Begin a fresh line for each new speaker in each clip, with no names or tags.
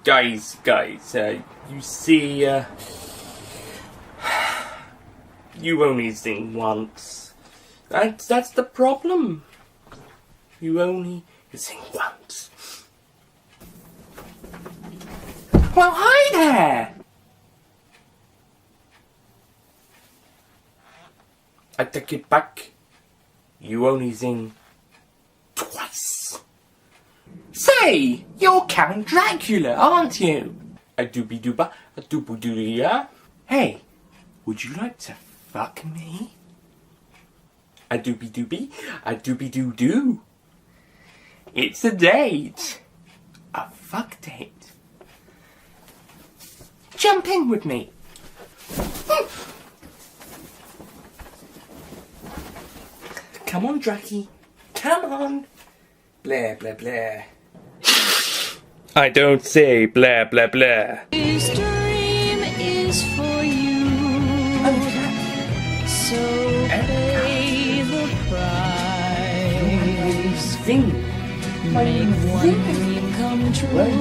Guys, you see, you only sing once. That's the problem. You only sing once. Well, hi there! I take it back. You only sing twice. Say, you're Count Dracula, aren't you? A doobie dooba, a dooboo doo. Hey, would you like to fuck me? A doobie doobie, a doobie doo doo. It's a date. A fuck date. Jump in with me. Come on, Dracky. Come on. Blah, blah, blah. I don't say blah, blah, blah.
This dream is for you. So pay the price. Make one dream come true.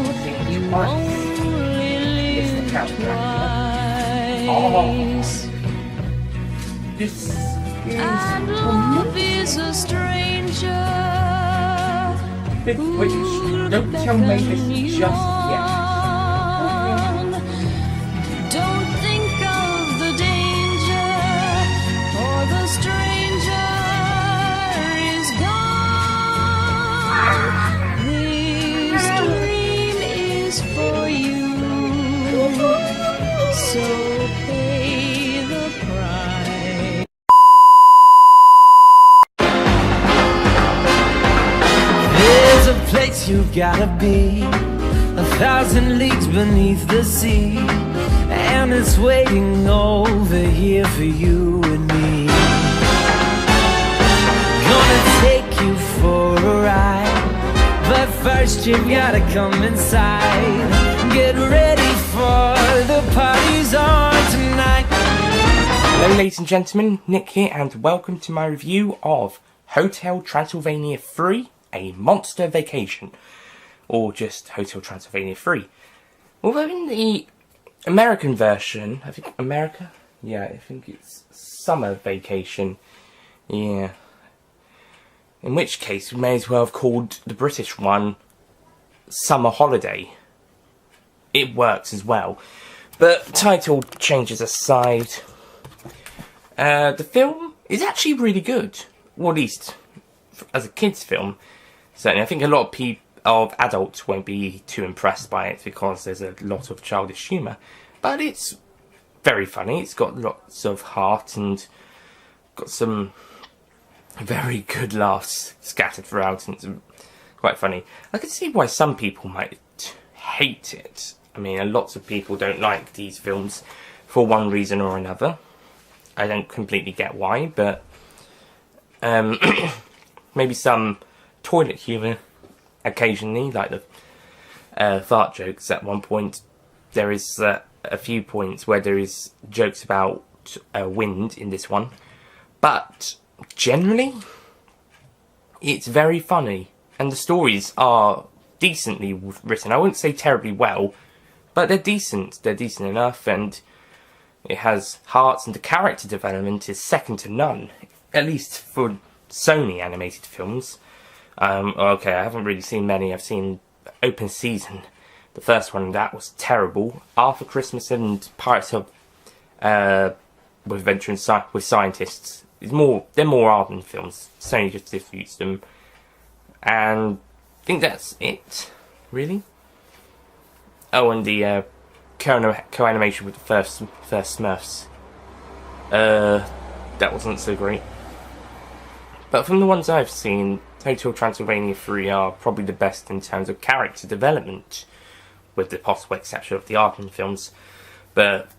You only live twice. And love is a stranger.
Don't tell me this just yet.
Don't think of the danger, for the stranger is gone. This dream is for you, so pay the price.
There's a place you've gotta be, 1,000 leagues beneath the sea, and it's waiting over here for you and me. Gonna take you for a ride, but first you've gotta come inside. Get ready for the party's on tonight.
Hello ladies and gentlemen, Nick here and welcome to my review of Hotel Transylvania 3, A Monster Vacation. Or just Hotel Transylvania 3. Although in the American version, I think America? Yeah, I think it's Summer Vacation. Yeah. In which case, we may as well have called the British one Summer Holiday. It works as well. But title changes aside, the film is actually really good. Or at least, as a kids' film. Certainly, I think a lot of adults won't be too impressed by it because there's a lot of childish humour. But it's very funny. It's got lots of heart and got some very good laughs scattered throughout, and it's quite funny. I can see why some people might hate it. I mean, lots of people don't like these films for one reason or another. I don't completely get why, but maybe some toilet humour occasionally, like the fart jokes. At one point there is a few points where there is jokes about wind in this one, but generally it's very funny and the stories are decently written. I wouldn't say terribly well, but they're decent enough, and it has hearts, and the character development is second to none, at least for Sony animated films. Okay, I haven't really seen many. I've seen Open Season, the first one, that was terrible. After Christmas and Pirates of with Adventure with Scientists, they're more art films. Sony just distributes them, and I think that's it, really. Oh, and the co-animation with the first Smurfs. That wasn't so great. But from the ones I've seen, Hotel Transylvania 3 are probably the best in terms of character development, with the possible exception of the Arden films. But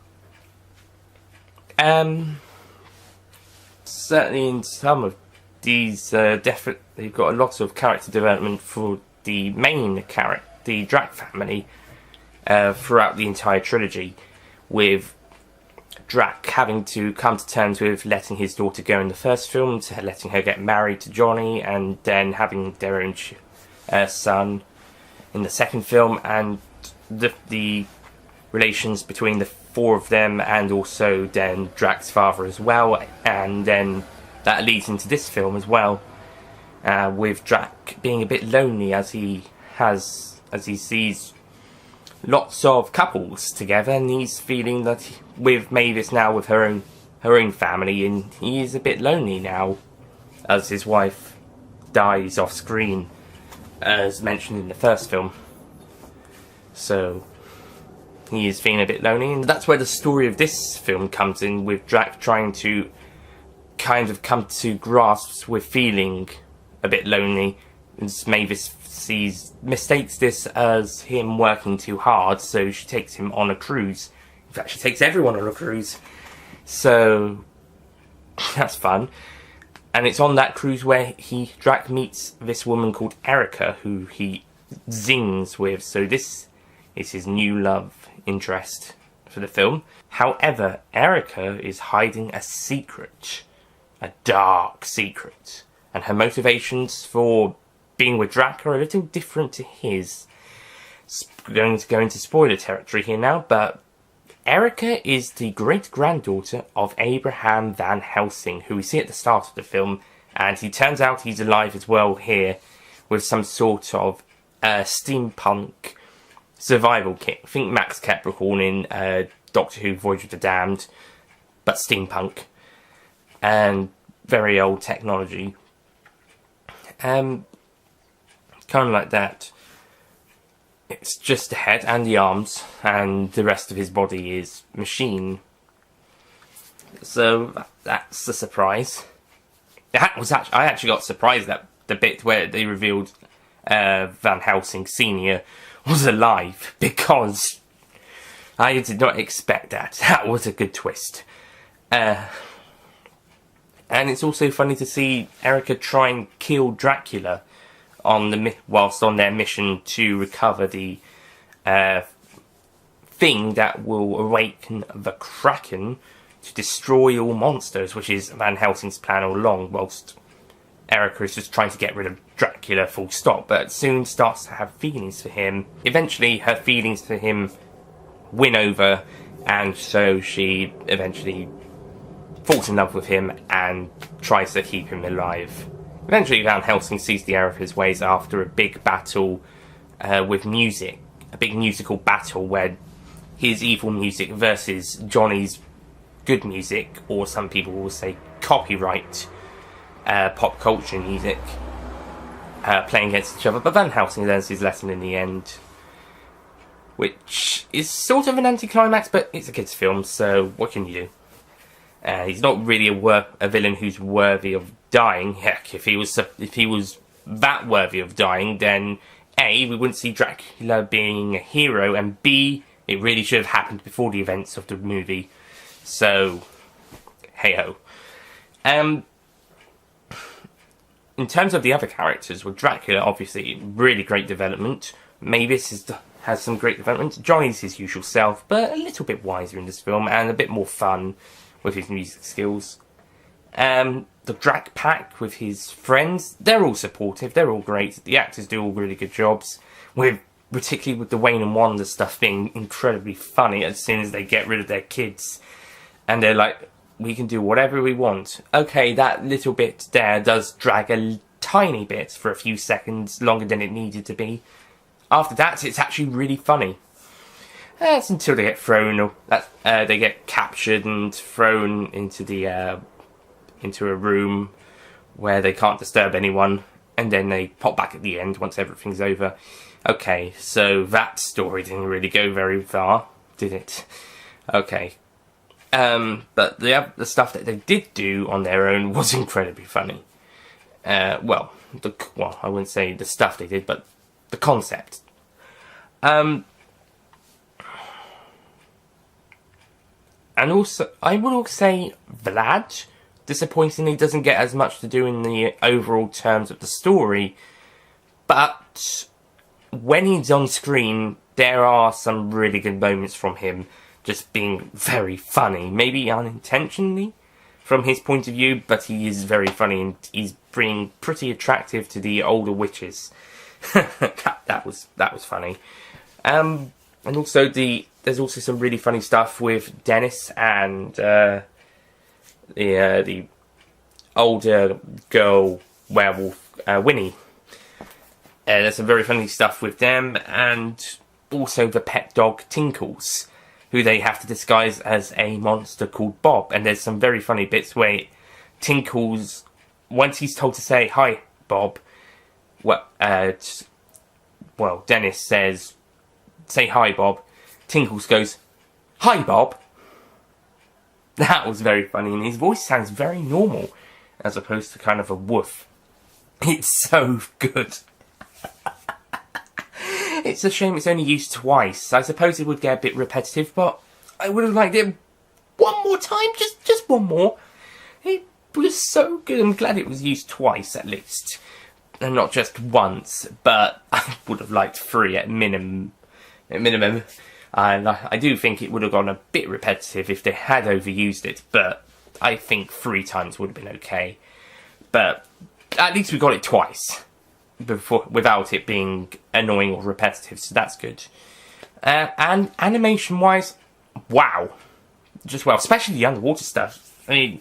certainly in some of these, they've got a lot of character development for the main character, the Drac family, throughout the entire trilogy, with Drac having to come to terms with letting his daughter go in the first film, to letting her get married to Johnny, and then having their own son in the second film, and the relations between the four of them, and also then Drax's father as well, and then that leads into this film as well, with Drax being a bit lonely as he sees lots of couples together, and he's feeling that with Mavis now with her own family, and he is a bit lonely now as his wife dies off screen, as mentioned in the first film. So he is feeling a bit lonely, and that's where the story of this film comes in, with Drax trying to kind of come to grasps with feeling a bit lonely. As Mavis mistakes this as him working too hard, so she takes him on a cruise. In fact, she takes everyone on a cruise. So that's fun. And it's on that cruise where Drax meets this woman called Erica, who he zings with. So this is his new love interest for the film. However, Erica is hiding a secret, a dark secret, and her motivations for being with Drax are a little different to his. Going to go into spoiler territory here now, but Erica is the great-granddaughter of Abraham Van Helsing, who we see at the start of the film, and he turns out he's alive as well here, with some sort of steampunk survival kit. I think Max Capricorn in Doctor Who Voyage of the Damned, but steampunk, and very old technology. Kind of like that. It's just the head and the arms, and the rest of his body is machine. So that's a surprise. I actually got surprised at the bit where they revealed Van Helsing Sr. was alive, because I did not expect that. That was a good twist. And it's also funny to see Erica try and kill Dracula whilst on their mission to recover the thing that will awaken the Kraken to destroy all monsters, which is Van Helsing's plan all along, whilst Erica is just trying to get rid of Dracula full stop, but soon starts to have feelings for him. Eventually her feelings for him win over, and so she eventually falls in love with him and tries to keep him alive. Eventually Van Helsing sees the error of his ways after a big battle with music. A big musical battle where his evil music versus Johnny's good music, or some people will say copyright pop culture music, playing against each other. But Van Helsing learns his lesson in the end, which is sort of an anticlimax, but it's a kid's film, so what can you do? He's not really a villain who's worthy of dying. Heck, if he was that worthy of dying, then A, we wouldn't see Dracula being a hero, and B, it really should have happened before the events of the movie. So, hey-ho. In terms of the other characters, with Dracula, obviously, really great development. Mavis has some great development. Johnny's his usual self, but a little bit wiser in this film, and a bit more fun with his music skills. The Drac Pack with his friends, they're all supportive, they're all great. The actors do all really good jobs, particularly with the Wayne and Wanda stuff being incredibly funny as soon as they get rid of their kids. And they're like, we can do whatever we want. Okay, that little bit there does drag a tiny bit for a few seconds longer than it needed to be. After that, it's actually really funny. That's until they get thrown, they get captured and thrown into a room where they can't disturb anyone, and then they pop back at the end once everything's over. Okay, so that story didn't really go very far, did it? Okay. But the stuff that they did do on their own was incredibly funny. I wouldn't say the stuff they did, but the concept. And also, I would also say Vlad, disappointingly, doesn't get as much to do in the overall terms of the story, but when he's on screen, there are some really good moments from him, just being very funny, maybe unintentionally from his point of view, but he is very funny, and he's being pretty attractive to the older witches. that was funny. And also there's also some really funny stuff with Dennis and the older girl werewolf, Winnie. There's some very funny stuff with them, and also the pet dog Tinkles, who they have to disguise as a monster called Bob. And there's some very funny bits where Tinkles, once he's told to say, "Hi, Bob," Dennis says, "Say hi, Bob." Tinkles goes, "Hi, Bob." That was very funny, and his voice sounds very normal, as opposed to kind of a woof. It's so good. It's a shame it's only used twice. I suppose it would get a bit repetitive, but I would have liked it one more time, just one more. It was so good. I'm glad it was used twice, at least. And not just once, but I would have liked 3 at minimum. And I do think it would have gone a bit repetitive if they had overused it, but I think 3 times would have been okay. But at least we got it twice without it being annoying or repetitive, so that's good. And animation-wise, wow. Just well, especially the underwater stuff. I mean,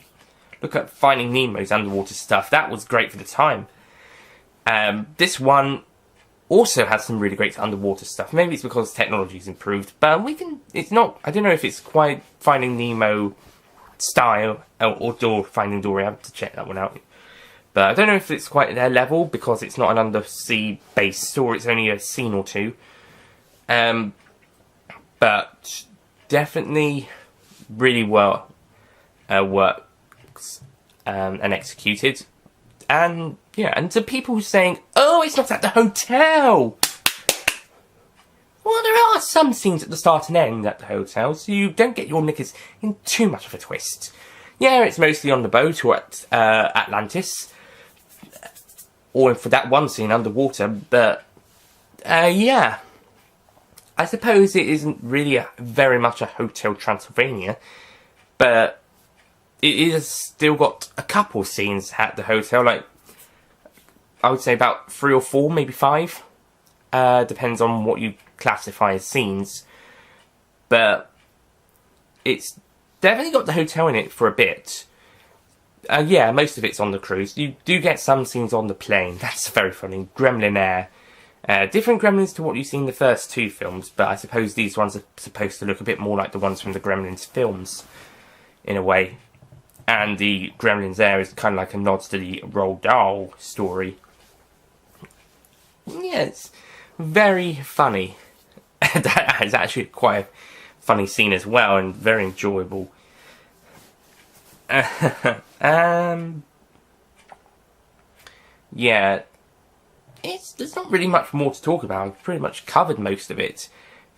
look at Finding Nemo's underwater stuff. That was great for the time. This one also has some really great underwater stuff. Maybe it's because technology's improved, but it's not, I don't know if it's quite Finding Nemo style, or Finding Dory. I have to check that one out. But I don't know if it's quite their level, because it's not an undersea base story, it's only a scene or 2. But definitely really well works and executed. And yeah, and to people saying, "Oh, it's not at the hotel." Well, there are some scenes at the start and end at the hotel, so you don't get your knickers in too much of a twist. Yeah, it's mostly on the boat or at Atlantis, or for that one scene underwater, but yeah. I suppose it isn't really very much a Hotel Transylvania, but it is still got a couple scenes at the hotel, like, I would say about 3 or 4, maybe 5. Depends on what you classify as scenes. But it's definitely got the hotel in it for a bit. Yeah, most of it's on the cruise. You do get some scenes on the plane. That's very funny. Gremlin Air. Different gremlins to what you see in the first 2 films, but I suppose these ones are supposed to look a bit more like the ones from the Gremlins films, in a way. And the Gremlins Air is kind of like a nod to the Roald Dahl story. Yeah, it's very funny. That is actually quite a funny scene as well, and very enjoyable. Yeah, there's not really much more to talk about. I've pretty much covered most of it.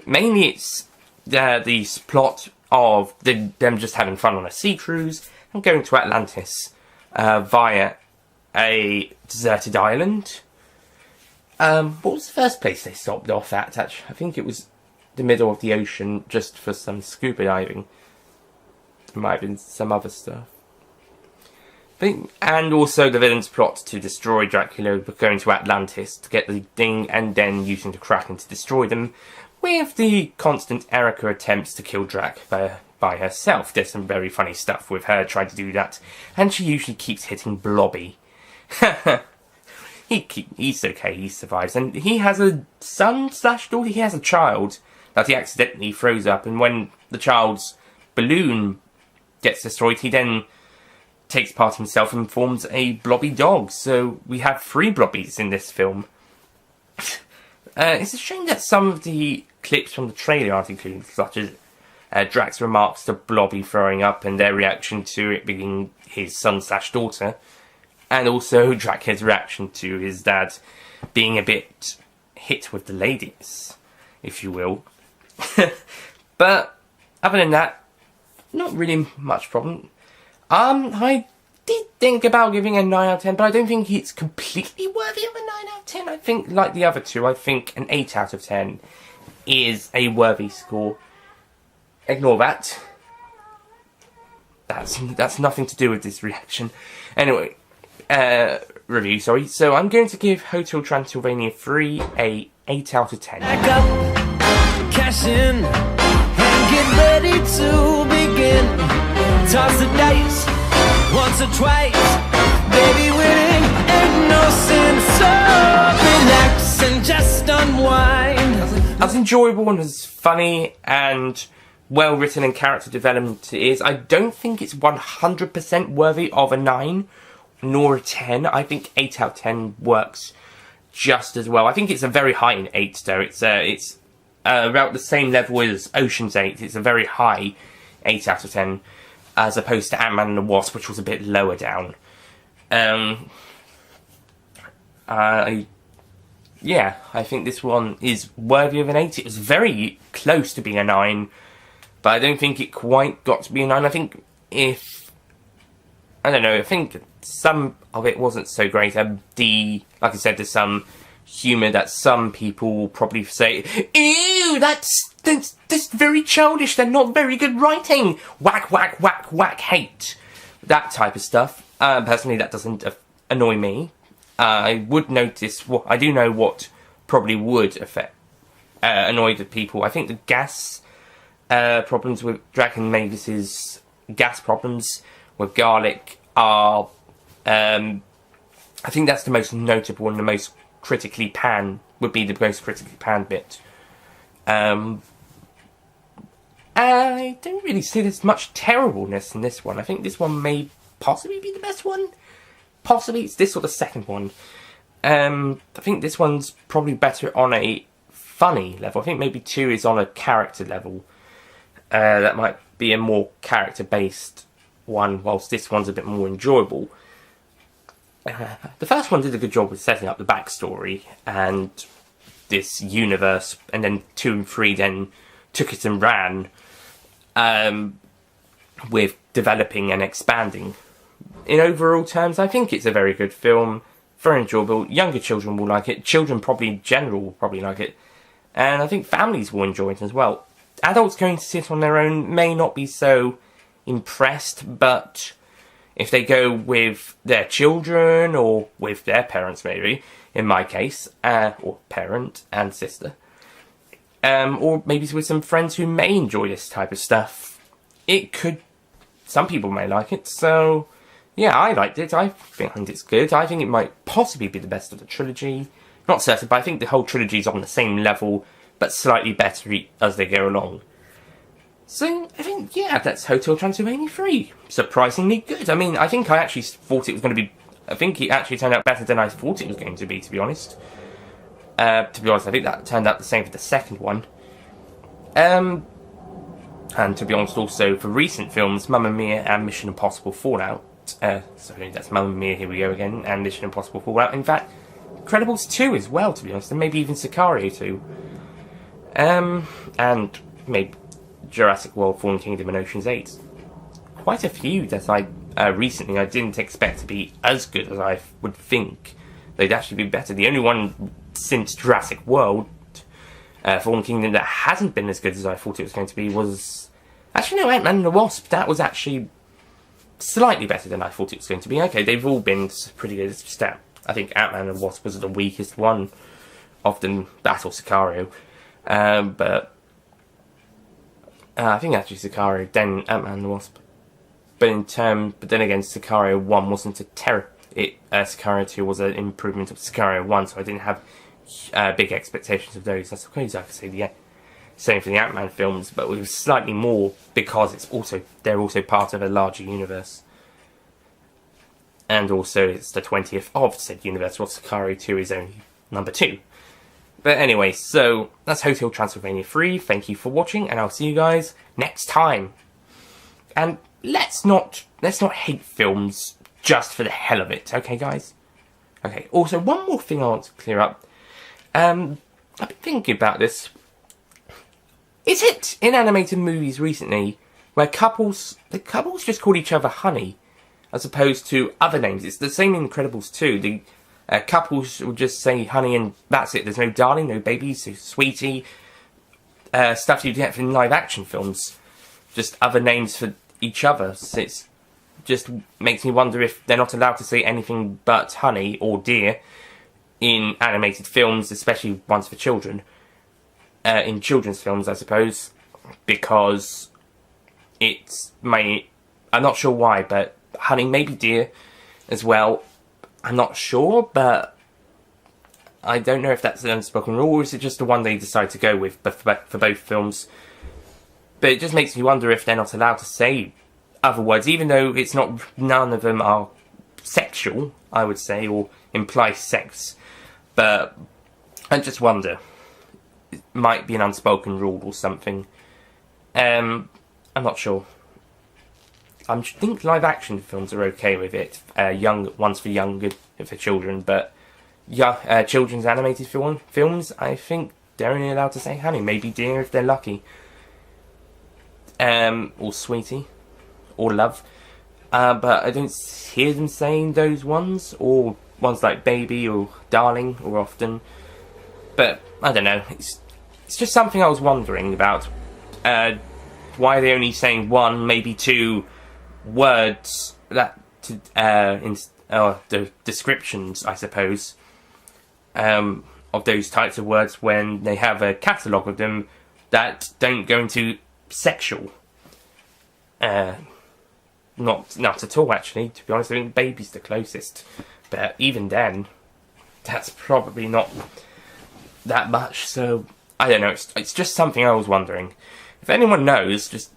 Mainly it's the plot of them just having fun on a sea cruise and going to Atlantis via a deserted island. What was the first place they stopped off at? Actually, I think it was the middle of the ocean, just for some scuba diving. There might have been some other stuff. And also the villain's plot to destroy Dracula, going to Atlantis to get the thing and then using the Kraken to destroy them, with the constant Erica attempts to kill Drac by herself. There's some very funny stuff with her trying to do that, and she usually keeps hitting Blobby. He's okay, he survives, and he has a son/daughter, he has a child that he accidentally throws up, and when the child's balloon gets destroyed, he then takes part himself and forms a blobby dog. So we have 3 blobbies in this film. It's a shame that some of the clips from the trailer aren't included, such as Drac's remarks to Blobby throwing up and their reaction to it being his son/daughter, and also Dracula's reaction to his dad being a bit hit with the ladies, if you will. But other than that, not really much problem. I did think about giving a 9 out of 10, but I don't think it's completely worthy of a 9 out of 10. I think, like the other 2, I think an 8 out of 10 is a worthy score. Ignore that. That's nothing to do with this reaction. Anyway, review, sorry. So I'm going to give Hotel Transylvania 3 a 8 out of 10.
Back up, cash in and get ready to begin. Toss the dice once or twice, baby, winning ain't no sin. So relax and just unwind.
As enjoyable and as funny and well written and character development it is, I don't think it's 100% worthy of a 9 nor a 10. I think 8 out of 10 works just as well. I think it's a very high in 8 though. It's about the same level as Ocean's 8. It's a very high 8 out of 10 as opposed to Ant-Man and the Wasp, which was a bit lower down. Yeah, I think this one is worthy of an 8. It was very close to being a 9, but I don't think it quite got to be a 9. I think I think some of it wasn't so great. Like I said, there's some humour that some people will probably say, ew, that's very childish, they're not very good writing. Whack, whack, whack, whack, hate. That type of stuff. Personally, that doesn't annoy me. I would notice, I do know what probably would annoy the people. I think the gas problems with Dragon Mavis's gas problems with garlic are, I think that's the most notable and the most critically panned, would be the most critically panned bit. I don't really see there's much terribleness in this one. I think this one may possibly be the best one. Possibly it's this or the second one. I think this one's probably better on a funny level. I think maybe 2 is on a character level. That might be a more character-based one, whilst this one's a bit more enjoyable. The first one did a good job with setting up the backstory and this universe, and then 2 and 3 then took it and ran with developing and expanding. In overall terms, I think it's a very good film, very enjoyable. Younger children will like it. Children probably in general will probably like it. And I think families will enjoy it as well. Adults going to see it on their own may not be so impressed, but if they go with their children or with their parents maybe, in my case, or parent and sister, or maybe with some friends who may enjoy this type of stuff, some people may like it, so yeah, I liked it. I think it's good. I think it might possibly be the best of the trilogy. Not certain, but I think the whole trilogy is on the same level, but slightly better as they go along. So, I think, yeah, that's Hotel Transylvania 3. Surprisingly good. I mean, I think I actually thought it was going to be... I think it actually turned out better than I thought it was going to be honest. I think that turned out the same for the second one. And to be honest, also, for recent films, Mamma Mia and Mission Impossible Fallout. Sorry, that's Mamma Mia, here we go again, and Mission Impossible Fallout. In fact, Incredibles 2 as well, to be honest, and maybe even Sicario 2. And maybe Jurassic World, Fallen Kingdom, and Ocean's 8. Quite a few that recently I didn't expect to be as good as I would think they'd actually be better. The only one since Jurassic World, Fallen Kingdom, that hasn't been as good as I thought it was going to be was... Actually, no, Ant-Man and the Wasp. That was actually slightly better than I thought it was going to be. Okay, they've all been pretty good. It's just that I think Ant-Man and the Wasp was the weakest one of them, that or Sicario. But I think actually Sicario, then Ant-Man and the Wasp. But then again, Sicario 1 wasn't a terror. Sicario 2 was an improvement of Sicario 1, so I didn't have big expectations of those. I suppose I could say the same for the Ant-Man films, but with slightly more because they're also part of a larger universe. And also it's the 20th of said universe, while Sicario 2 is only number 2. But anyway, so that's Hotel Transylvania 3. Thank you for watching, and I'll see you guys next time. And let's not hate films just for the hell of it, okay, guys? Okay. Also, one more thing I want to clear up. I've been thinking about this. Is it in animated movies recently where the couples just call each other honey as opposed to other names? It's the same in Incredibles 2. The couples will just say honey and that's it. There's no darling, no baby, so sweetie. Stuff you get in live action films. Just other names for each other. So it's just makes me wonder if they're not allowed to say anything but honey or dear in animated films, especially ones for children. in children's films, I suppose, because it's I'm not sure why, but hunting, maybe deer as well. I'm not sure, but I don't know if that's an unspoken rule, or is it just the one they decide to go with for both films. But it just makes me wonder if they're not allowed to say other words, even though none of them are sexual, I would say, or imply sex. But I just wonder. It might be an unspoken rule or something. I'm not sure. I think live action films are okay with it. Ones for children, but children's animated films, I think they're only allowed to say honey, maybe dear if they're lucky. Or sweetie, or love. But I don't hear them saying those ones, or ones like baby or darling, or often. But I don't know. It's just something I was wondering about. Why are they only saying one, maybe two words that the descriptions, I suppose, of those types of words when they have a catalogue of them that don't go into sexual. Not at all, actually. To be honest, I think baby's the closest. But even then, that's probably not that much. So I don't know. It's just something I was wondering. If anyone knows, just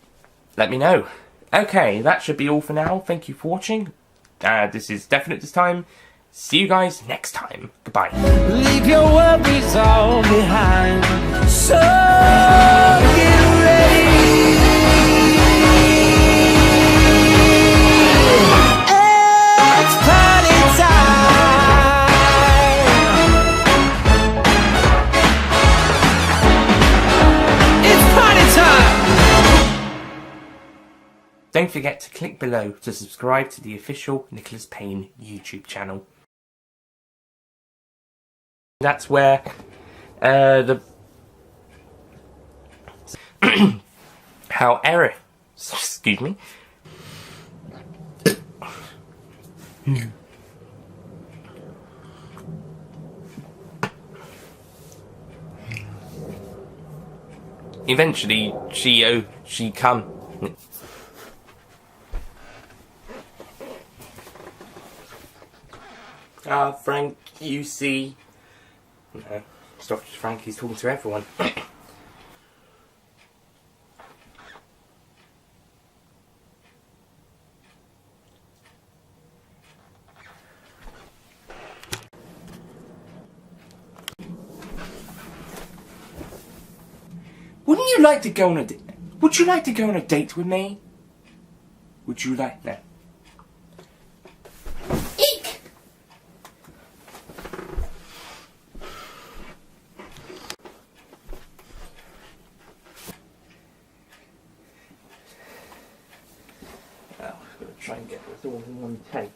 let me know. Okay, that should be all for now. Thank you for watching. This is definite this time. See you guys next time. Goodbye.
Leave your worries all behind. So get ready. It's party time. It's party time.
Don't forget to click below to subscribe to the official Nicholas Payne YouTube channel. That's where excuse me. Eventually, she come. Frank, you see. No, stop, Frank, he's talking to everyone. Wouldn't you like to go on a date? Would you like to go on a date with me? Would you like that? Eek! Well, I'm going to try and get this all in one take.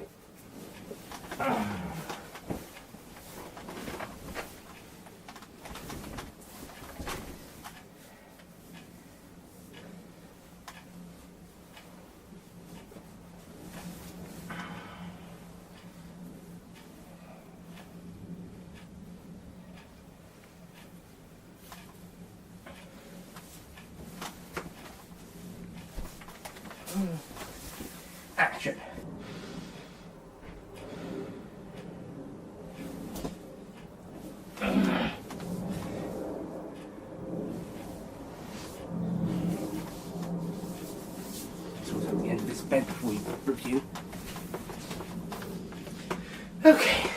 Action. Sort out the end of this bed before we review. Okay.